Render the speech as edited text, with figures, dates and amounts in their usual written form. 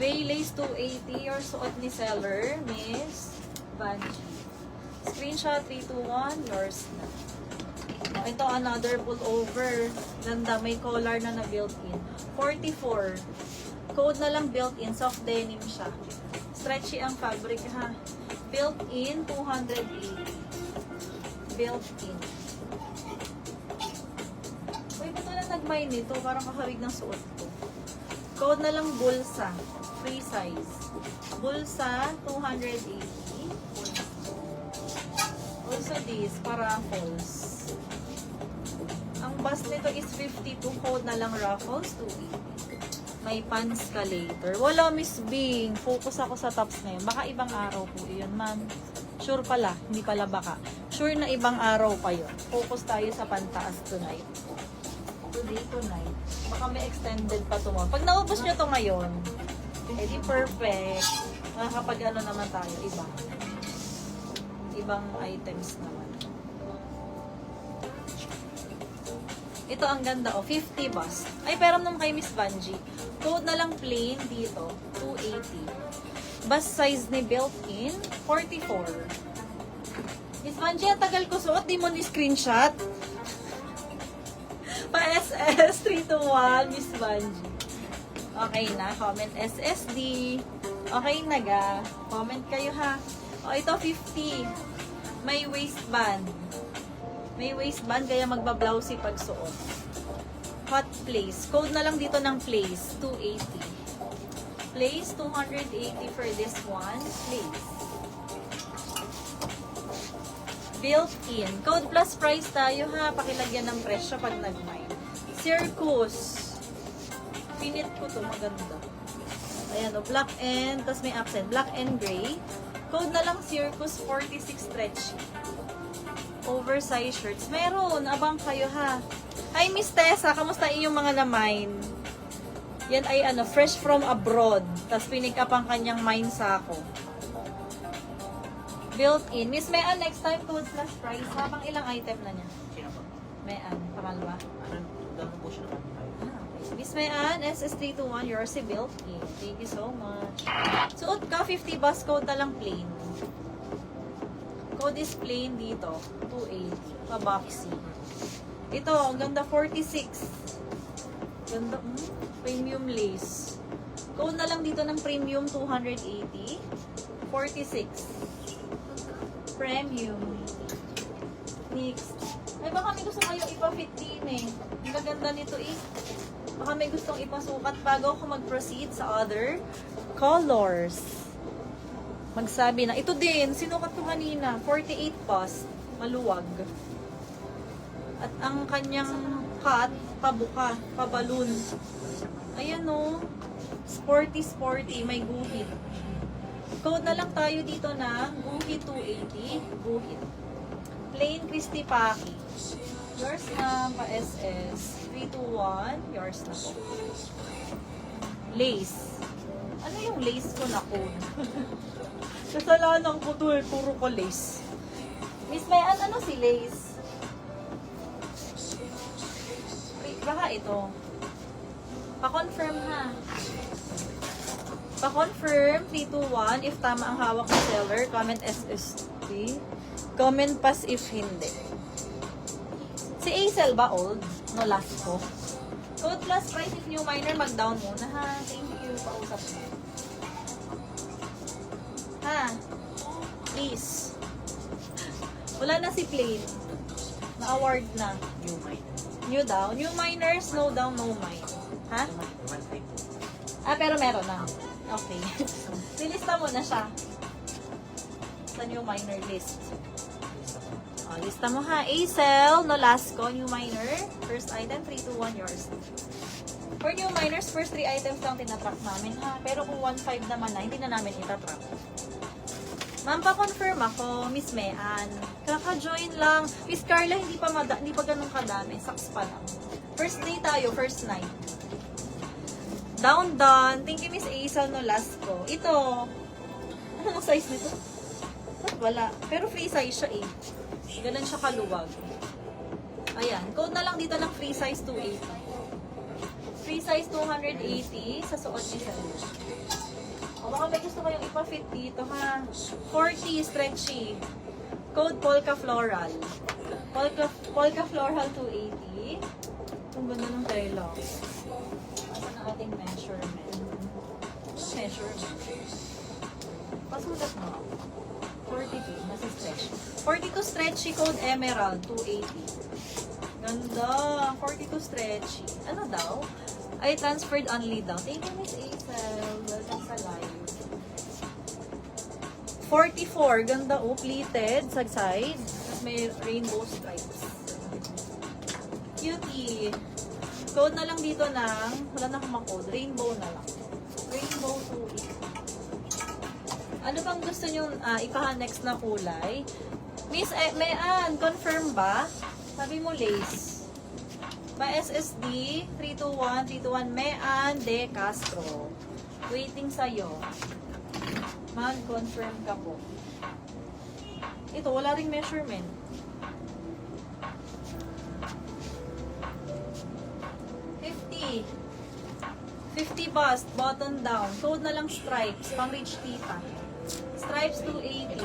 Gray lace 280. Your suot ni seller, Miss Banji. Screenshot 321. Yours na. Ito, another pullover. Ganda, may collar na built-in. 44. Code na lang built-in. Soft denim siya. Stretchy ang fabric, ha. Built-in, 280. Built-in. Uy, ba't wala nag-mine nito? Parang kakawig ng suot ko. Code na lang bulsa. Free size. Bulsa, 280. Also this, paraffles. Ang bust nito is 52. Code na lang ruffles, 280. May pants ka later. Wala, Miss Bing. Focus ako sa tops ngayon. Baka ibang araw po yun, ma'am. Sure pala. Hindi pala baka. Sure na ibang araw pa yun. Focus tayo sa pantaas tonight. Today, tonight. Baka may extended pa tomorrow. Pag naubos nyo to ngayon, edi perfect. Makakapag ano naman tayo, iba. Ibang items naman. Ito ang ganda, oh. 50 bust. Ay, pero naman kay Miss Banji. Code na lang plain dito, 280. Bust size ni built-in, 44. Miss Banji, ang tagal ko suot. Di mo ni screenshot. Pa-SS 321, Miss Banji. Okay na. Comment SSD. Okay na ga. Comment kayo ha. O, ito 50. May waistband. May waistband, kaya magbablousey pag suot. Hot place. Code na lang dito ng place. 280. Place, 280 for this one. Place. Built-in. Code plus price tayo ha. Pakilagyan ng presyo pag nag-mine. Circus. Pinit ko to. Maganda. Ayan o. Black and, tas may accent. Black and gray. Code na lang Circus 46 stretchy. Oversized shirts. Meron. Abang kayo ha. Hi Miss Tessa. Kamusta inyong mga na-mine? Yan ay ano, fresh from abroad. Tas pinick up ang kanyang mine sako. Built-in. Miss Mayan, next time code plus price. Habang ilang item na niya? Sino po? Mayan, pangalawa. Ano po siya naman? Okay. Miss Mayan, SS321, yours si built-in. Thank you so much. Suot ka, 50 bus code na lang plain. Code is plain dito. 280. Pa-boxy. Ito, ang ganda 46. Ganda, premium lace. Code na lang dito ng premium 280. 46. Premium. Next. Ay, baka may gusto kayo ipa-fit din eh. Ang gaganda nito eh. Baka may gustong ipasukat bago ako mag-proceed sa other colors. Magsabi na. Ito din, sinukat ko kanina. 48 bust. Maluwag. At ang kanyang cut, pabuka, paballoon. Ayan o. Sporty, may guhit. Code na lang tayo dito na guhit 280. Guhit. Plain Christy Paki. Yours na pa-SS. 321. Yours na po. Lace. Ano yung lace ko na code? Kasalanan ko to eh. Puro ko lace. Miss Mayan, ano si lace? Baka ito. Pa-confirm ha. Pa-confirm, 321. If tama ang hawak ng seller, comment SST. Comment pass if hindi. Si Acel ba old? No, last ko. Code plus price if new miner, mag-down muna ha. Thank you. Pausap mo. Ha? Please. Wala na si Plain. Na-award na. New mind. New daw. New miners, no down, no mine. Ha? Ah, pero meron na. Okay. Nilista mo na siya. Sa new miner list. O, lista mo ha. Acel, no last ko, new miner. First item, 321 yours. For new miners, first 3 items lang tinatrack namin ha. Pero kung 1.5 naman na, hindi na namin itatrack. Ma'am, pa-confirm ako, Miss Mayan. Kaka-join lang. Miss Carla, hindi pa ganun kadami. Saks pa lang. First day tayo, first night. Down. Thank you, Miss Acel, no last ko. Ito. Anong size nito? Wala. Pero free size siya eh. Ganun siya kaluwag. Ayan. Code na lang dito ng free size 280. Free size 280 sa suot ni Sally. kayong ipa-fit dito, ha? 40, stretchy. Code Polka Floral. Polka Floral 280. Ang ganda ng tela. Asa na ating measurement? Measurement. Pasulat mo. 42, nasa stretchy. 42 stretchy, code Emerald 280. Ganda. 42 stretchy. Ano daw? I transferred only daw. Thank you, Miss Aisel. Welcome sa live. 44. Ganda, oh. Pleated sa side. Tapos may rainbow stripes. Cutie. Code na lang dito ng, wala na akong code. Rainbow na lang. Rainbow 2. Ano bang gusto nyo ipaha-next na kulay? Miss Mayan, confirm ba? Sabi mo lace. May SSD, 321, Mayan De Castro. Waiting sa'yo. Mag-confirm ka po. Ito, wala ring measurement. $50 bust, button down. Code na lang stripes, pang rich tita. Stripes 280.